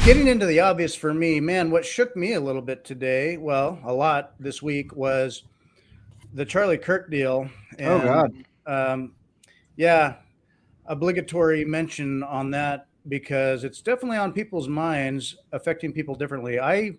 getting into the obvious for me, man, what shook me a little bit today, well, a lot this week, was the Charlie Kirk deal. Oh And God. um, yeah, obligatory mention on that because it's definitely on people's minds, affecting people differently. I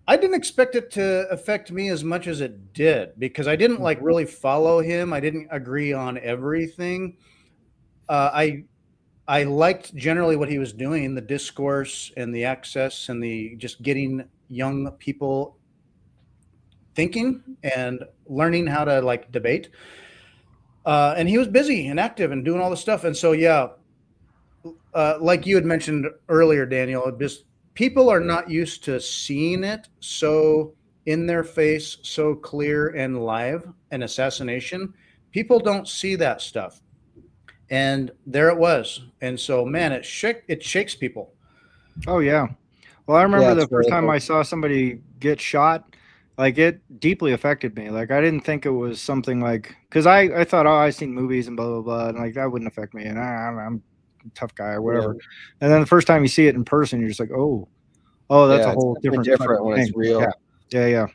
didn't expect it to affect me as much as it did because I didn't like really follow him. I didn't agree on everything. I liked generally what he was doing, the discourse and the access and the just getting young people thinking and learning how to like debate. And he was busy and active and doing all this stuff. And so, yeah, like you had mentioned earlier, Daniel, just people are not used to seeing it so in their face, so clear and live, an assassination. People don't see that stuff. And there it was. And so, man, it shakes people. Oh yeah. Well, I Yeah, remember it's the first very time I hard. saw somebody get shot. Like it deeply affected me. Like I didn't think it was something like because I thought, oh, I've seen movies and blah blah blah, and like that wouldn't affect me, and I'm a tough guy or Yeah, whatever. And then the first time you see it in person, you're just like, oh, that's yeah, a it's whole definitely different different fucking when it's thing. Yeah, real. yeah,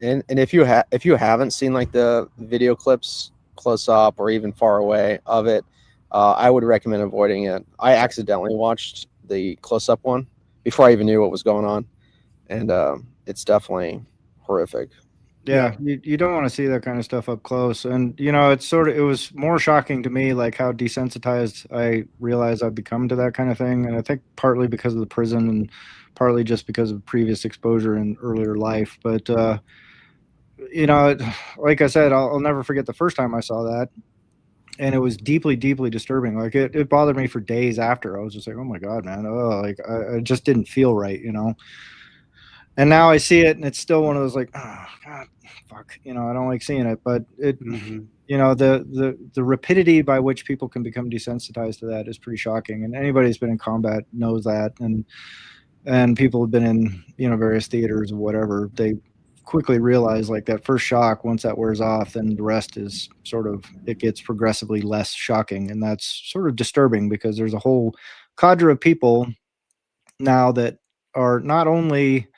yeah. And if you haven't seen like the video clips close up or even far away of it, I would recommend avoiding it. I accidentally watched the close up one before I even knew what was going on, and it's definitely horrific. Yeah, Yeah. you don't want to see that kind of stuff up close. And it was more shocking to me like how desensitized I realized I've become to that kind of thing. And I think partly because of the prison and partly just because of previous exposure in earlier life. But you know, it, like I said, I'll never forget the first time I saw that. And it was deeply, deeply disturbing. Like it bothered me for days after. I was just like, oh my God, man. Oh, like I just didn't feel right. And now I see it, and it's still one of those like, oh God, fuck, I don't like seeing it. But Hmm. the rapidity by which people can become desensitized to that is pretty shocking. And anybody who's been in combat knows that. And people have been in various theaters or whatever. They quickly realize like that first shock. Once that wears off, then the rest is sort of it gets progressively less shocking, and that's sort of disturbing because there's a whole cadre of people now that are not only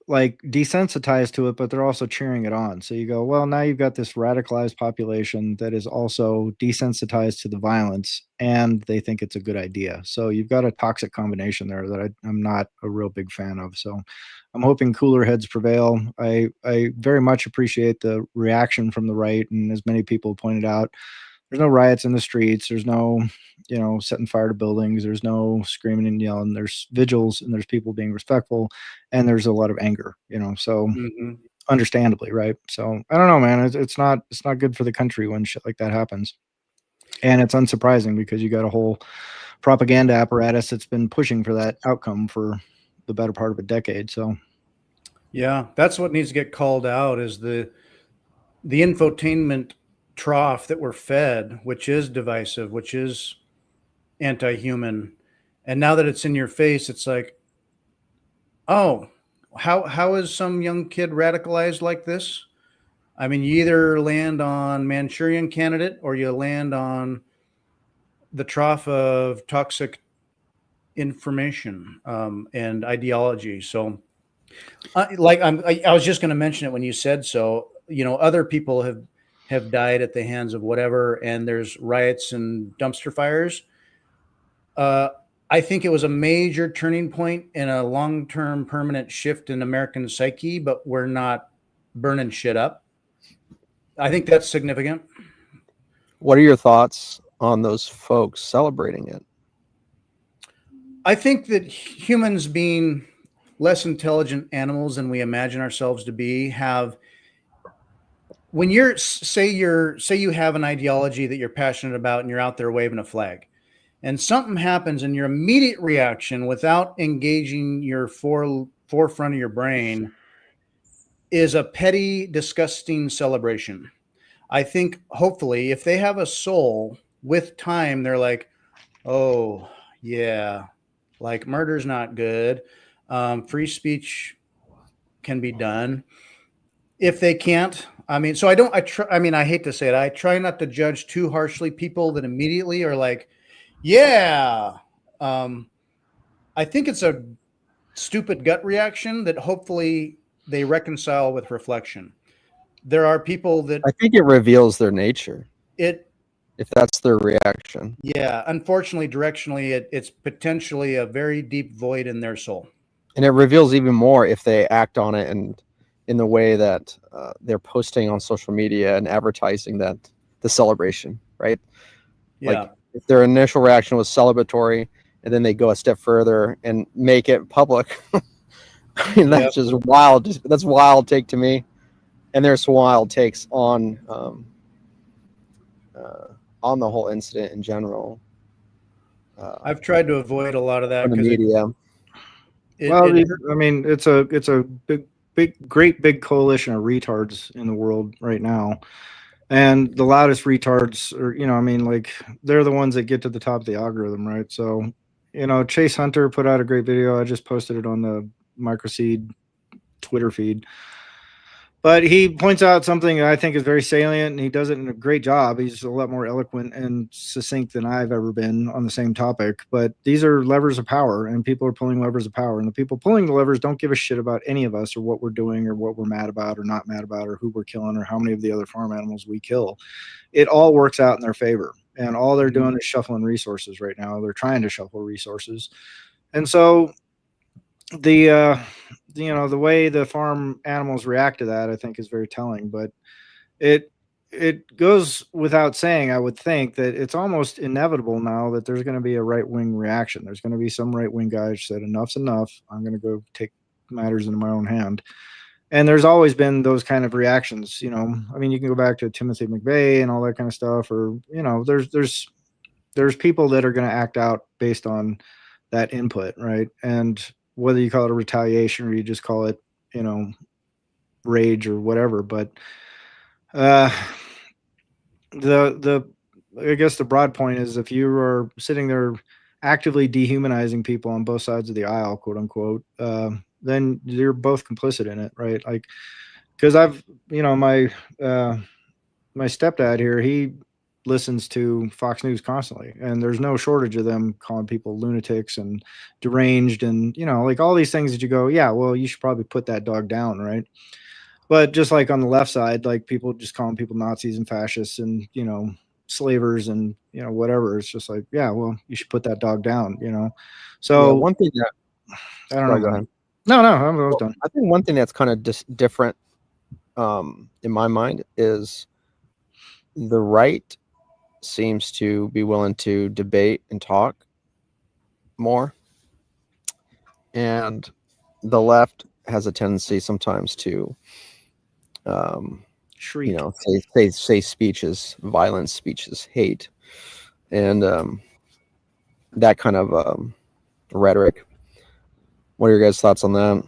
like desensitized to it, but they're also cheering it on. So you go, well, now you've got this radicalized population that is also desensitized to the violence and they think it's a good idea. So you've got a toxic combination there that I'm not a real big fan of. So I'm hoping cooler heads prevail. I very much appreciate the reaction from the right. And as many people pointed out, there's no riots in the streets. There's no, setting fire to buildings. There's no screaming and yelling. There's vigils and there's people being respectful, and there's a lot of anger. So Hmm. understandably, right? So I don't know, man. It's not good for the country when shit like that happens, and it's unsurprising because you got a whole propaganda apparatus that's been pushing for that outcome for the better part of a decade. So Yeah, that's what needs to get called out is the infotainment trough that we're fed, which is divisive, which is anti-human. And now that it's in your face, it's like, oh, how is some young kid radicalized like this? I mean, you either land on Manchurian Candidate or you land on the trough of toxic information and ideology. So, I was just going to mention it when you said so. Other people have died at the hands of whatever, and there's riots and dumpster fires. Uh, I think it was a major turning point in a long-term permanent shift in American psyche, but we're not burning shit up. I think that's significant. What are your thoughts on those folks celebrating it? I think that humans, being less intelligent animals than we imagine ourselves to be, have when say you have an ideology that you're passionate about and you're out there waving a flag and something happens and your immediate reaction without engaging your forefront of your brain is a petty, disgusting celebration. I think hopefully if they have a soul with time, they're like, oh, yeah, like murder's not good. Free speech can be done. If they can't, I mean, so I don't, I try, I mean, I hate to say it. I try not to judge too harshly people that immediately are like, yeah. Um, I think it's a stupid gut reaction that hopefully they reconcile with reflection. There are people that I think it reveals their nature it, if that's their reaction. yeah, unfortunately, directionally, it's potentially a very deep void in their soul. And it reveals even more if they act on it and in the way that they're posting on social media and advertising that the celebration, right? Yeah. Like if their initial reaction was celebratory and then they go a step further and make it public. I mean, that's just wild. That's wild take to me. And there's wild takes on the whole incident in general. I've tried to avoid a lot of that on the because media. I mean, it's a great big coalition of retards in the world right now, and the loudest retards are, I mean, like, they're the ones that get to the top of the algorithm, right? So, Chase Hunter put out a great video. I just posted it on the MicroSeed Twitter feed. But he points out something that I think is very salient, and he does it in a great job. He's a lot more eloquent and succinct than I've ever been on the same topic. But these are levers of power, and people are pulling levers of power. And the people pulling the levers don't give a shit about any of us or what we're doing or what we're mad about or not mad about or who we're killing or how many of the other farm animals we kill. It all works out in their favor. And all they're doing is shuffling resources right now. They're trying to shuffle resources. And so the way the farm animals react to that, I think, is very telling. But it goes without saying, I would think, that it's almost inevitable now that there's going to be a right-wing reaction. There's going to be some right-wing guy who said, enough's enough. I'm going to go take matters into my own hand. And there's always been those kind of reactions. I mean, you can go back to Timothy McVeigh and all that kind of stuff, or there's people that are going to act out based on that input, right? And whether you call it a retaliation or you just call it, rage or whatever. But I guess the broad point is, if you are sitting there actively dehumanizing people on both sides of the aisle, quote unquote, then you're both complicit in it, right? Like, because I've, my stepdad here, he listens to Fox News constantly, and there's no shortage of them calling people lunatics and deranged and, like, all these things that you go, yeah, well, you should probably put that dog down, right? But just like on the left side, like, people just calling people Nazis and fascists and, slavers and, whatever. It's just like, yeah, well, you should put that dog down, So one thing that I don't know. Go ahead. No, I was done. I think one thing that's kind of different in my mind is the right seems to be willing to debate and talk more, and the left has a tendency sometimes to Shriek. say speeches, violent speeches, hate, and that kind of rhetoric. What are your guys' thoughts on that?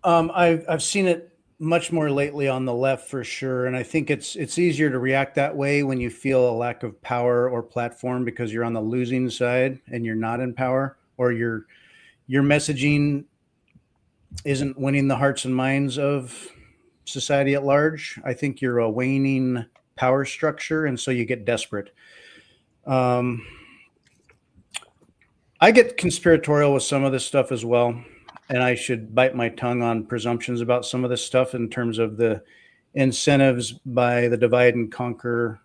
I've seen it much more lately on the left, for sure, and I think it's easier to react that way when you feel a lack of power or platform because you're on the losing side and you're not in power, or your messaging isn't winning the hearts and minds of society at large. I think you're a waning power structure, and so you get desperate. I get conspiratorial with some of this stuff as well. And I should bite my tongue on presumptions about some of this stuff in terms of the incentives by the divide and conquer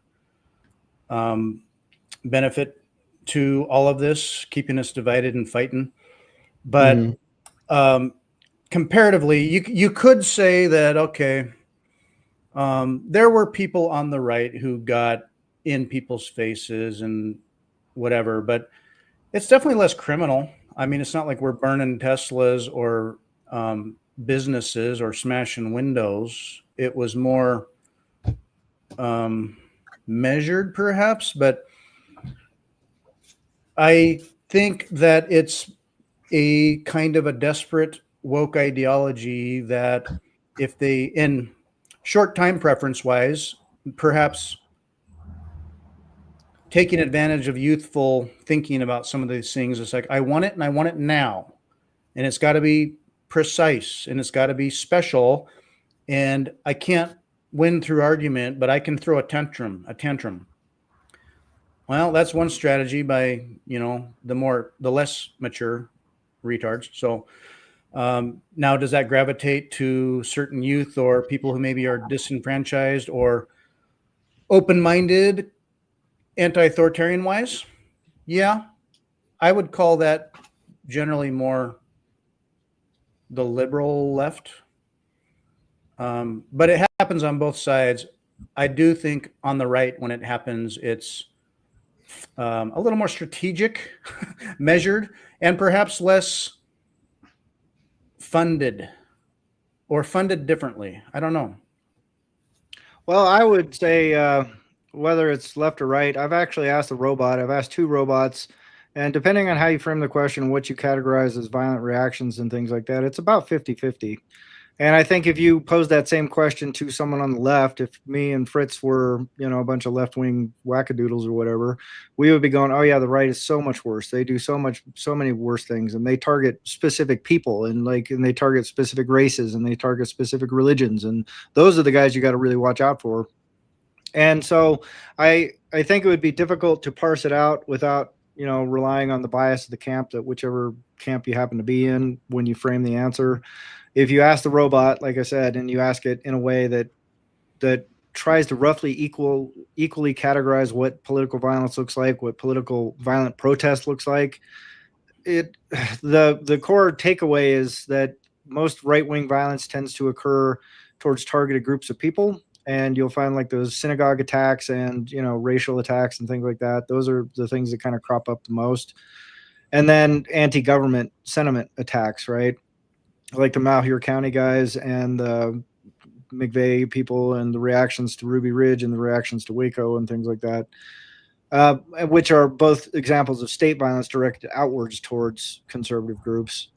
benefit to all of this, keeping us divided and fighting. But comparatively, you could say that, okay, there were people on the right who got in people's faces and whatever, but it's definitely less criminal. I mean, it's not like we're burning Teslas or businesses or smashing windows. It was more measured, perhaps. But I think that it's a kind of a desperate woke ideology that if they, in short time preference wise, perhaps taking advantage of youthful thinking about some of these things. It's like, I want it and I want it now. And it's got to be precise and it's got to be special. And I can't win through argument, but I can throw a tantrum. Well, that's one strategy by, the less mature retards. So now, does that gravitate to certain youth or people who maybe are disenfranchised or open-minded, anti-authoritarian wise? Yeah, I would call that generally more the liberal left. But it happens on both sides. I do think on the right, when it happens, it's a little more strategic, measured, and perhaps less funded or funded differently. I don't know. Well, I would say whether it's left or right, I've actually asked a robot. I've asked two robots, and depending on how you frame the question, what you categorize as violent reactions and things like that, it's about 50-50. And I think if you pose that same question to someone on the left, if me and Fritz were, a bunch of left-wing wackadoodles or whatever, we would be going, oh yeah, the right is so much worse. They do so many worse things, and they target specific people and they target specific races and they target specific religions. And those are the guys you got to really watch out for. And so I think it would be difficult to parse it out without, relying on the bias of the camp, that whichever camp you happen to be in when you frame the answer. If you ask the robot, like I said, and you ask it in a way that tries to roughly equally categorize what political violence looks like, what political violent protest looks like, the core takeaway is that most right-wing violence tends to occur towards targeted groups of people. And you'll find like those synagogue attacks and, racial attacks and things like that. Those are the things that kind of crop up the most. And then anti-government sentiment attacks, right? Like the Malheur County guys and the McVeigh people and the reactions to Ruby Ridge and the reactions to Waco and things like that, which are both examples of state violence directed outwards towards conservative groups.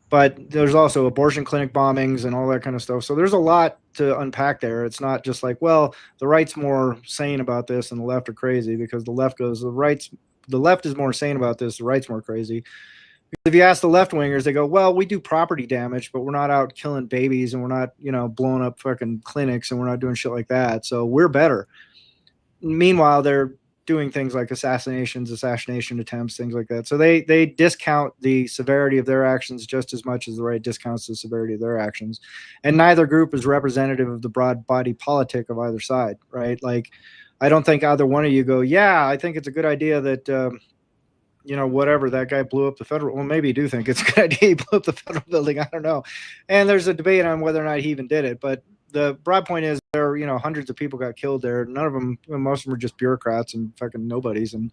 But there's also abortion clinic bombings and all that kind of stuff. So there's a lot to unpack there. It's not just like, well, the right's more sane about this and the left are crazy, because the left goes, the left is more sane about this, the right's more crazy. If you ask the left wingers, they go, well, we do property damage, but we're not out killing babies and we're not, blowing up fucking clinics and we're not doing shit like that. So we're better. Meanwhile, they're doing things like assassination attempts, things like that. So they discount the severity of their actions just as much as the right discounts the severity of their actions. And neither group is representative of the broad body politic of either side, right? Like, I don't think either one of you go, yeah, I think it's a good idea that, whatever, that guy blew up the federal. Well, maybe you do think it's a good idea he blew up the federal building. I don't know. And there's a debate on whether or not he even did it. But the broad point is there, hundreds of people got killed there. None of them, most of them are just bureaucrats and fucking nobodies. And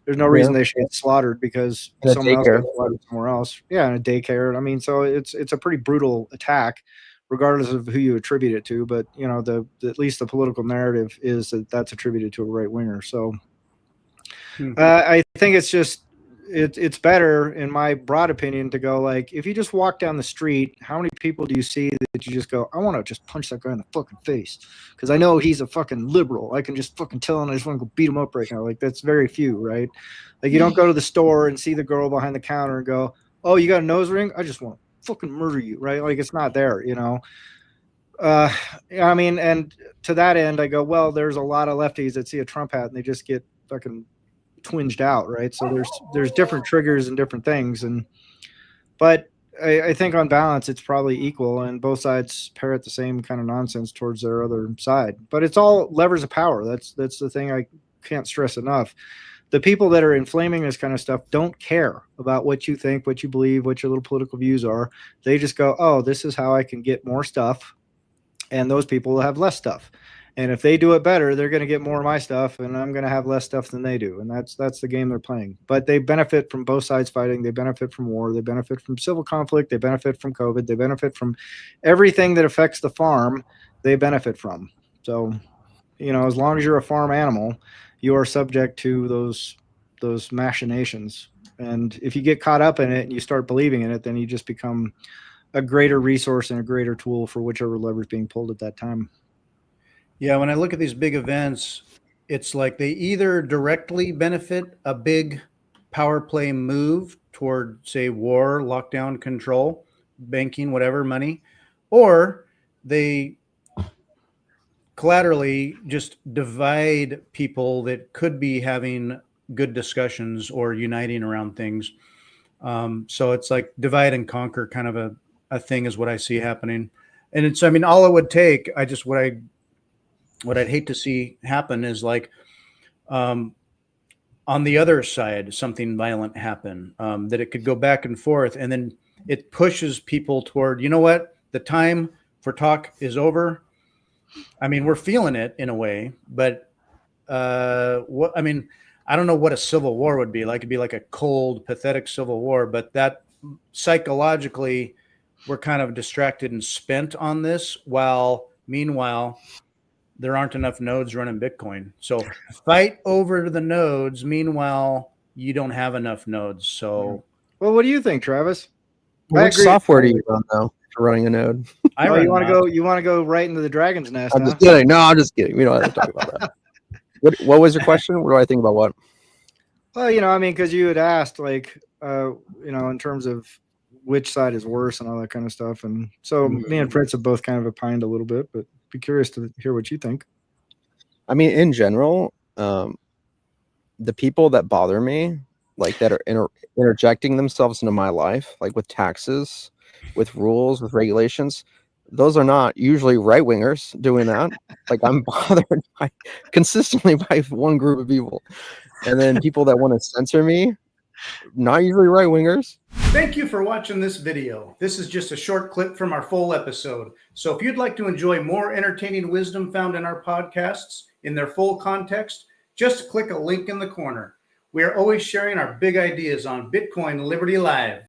there's no reason they should get slaughtered because someone else got slaughtered somewhere else. Yeah, in a daycare. I mean, so it's a pretty brutal attack, regardless of who you attribute it to. But, at least the political narrative is that that's attributed to a right winger. So I think it's just, it's better, in my broad opinion, to go like, if you just walk down the street, how many people do you see that you just go, I want to just punch that guy in the fucking face because I know he's a fucking liberal. I can just fucking tell him I just want to go beat him up right now. Like, that's very few, right? Like, you don't go to the store and see the girl behind the counter and go, oh, you got a nose ring? I just want to fucking murder you, right? Like, it's not there, I mean, and to that end, I go, well, there's a lot of lefties that see a Trump hat and they just get fucking twinged out, right? So there's different triggers and different things, but I think on balance it's probably equal, and both sides parrot the same kind of nonsense towards their other side. But it's all levers of power. That's the thing I can't stress enough. The people that are inflaming this kind of stuff don't care about what you think, what you believe, what your little political views are. They just go, oh, this is how I can get more stuff, and those people will have less stuff. And if they do it better, they're going to get more of my stuff, and I'm going to have less stuff than they do. And that's the game they're playing. But they benefit from both sides fighting. They benefit from war. They benefit from civil conflict. They benefit from COVID. They benefit from everything that affects the farm. They benefit from. So, as long as you're a farm animal, you are subject to those machinations. And if you get caught up in it and you start believing in it, then you just become a greater resource and a greater tool for whichever lever is being pulled at that time. Yeah, when I look at these big events, it's like they either directly benefit a big power play move toward, say, war, lockdown, control, banking, whatever, money, or they collaterally just divide people that could be having good discussions or uniting around things. So it's like divide and conquer kind of a thing is what I see happening. And it's, I mean, all it would take, what I'd hate to see happen is like, on the other side, something violent happen, that it could go back and forth. And then it pushes people toward, you know what, the time for talk is over. I mean, we're feeling it in a way, but what I mean, I don't know what a civil war would be like. It'd be like a cold, pathetic civil war, but that psychologically, we're kind of distracted and spent on this. While meanwhile, there aren't enough nodes running Bitcoin. So fight over the nodes. Meanwhile, you don't have enough nodes. So, Well, what do you think, Travis? What software do you run though for running a node? You want to go? You want to go right into the dragon's nest? I'm just kidding. No, I'm just kidding. We don't have to talk about that. What was your question? What do I think about what? Well, I mean, because you had asked, like, in terms of which side is worse and all that kind of stuff, and so me and Fritz have both kind of opined a little bit, but be curious to hear what you think. I mean, in general, the people that bother me, like that are interjecting themselves into my life, like with taxes, with rules, with regulations, those are not usually right wingers doing that. Like I'm bothered consistently by one group of people, and then people that want to censor me, not usually right wingers. Thank you for watching this video. This is just a short clip from our full episode. So if you'd like to enjoy more entertaining wisdom found in our podcasts in their full context, just click a link in the corner. We are always sharing our big ideas on Bitcoin Liberty Live.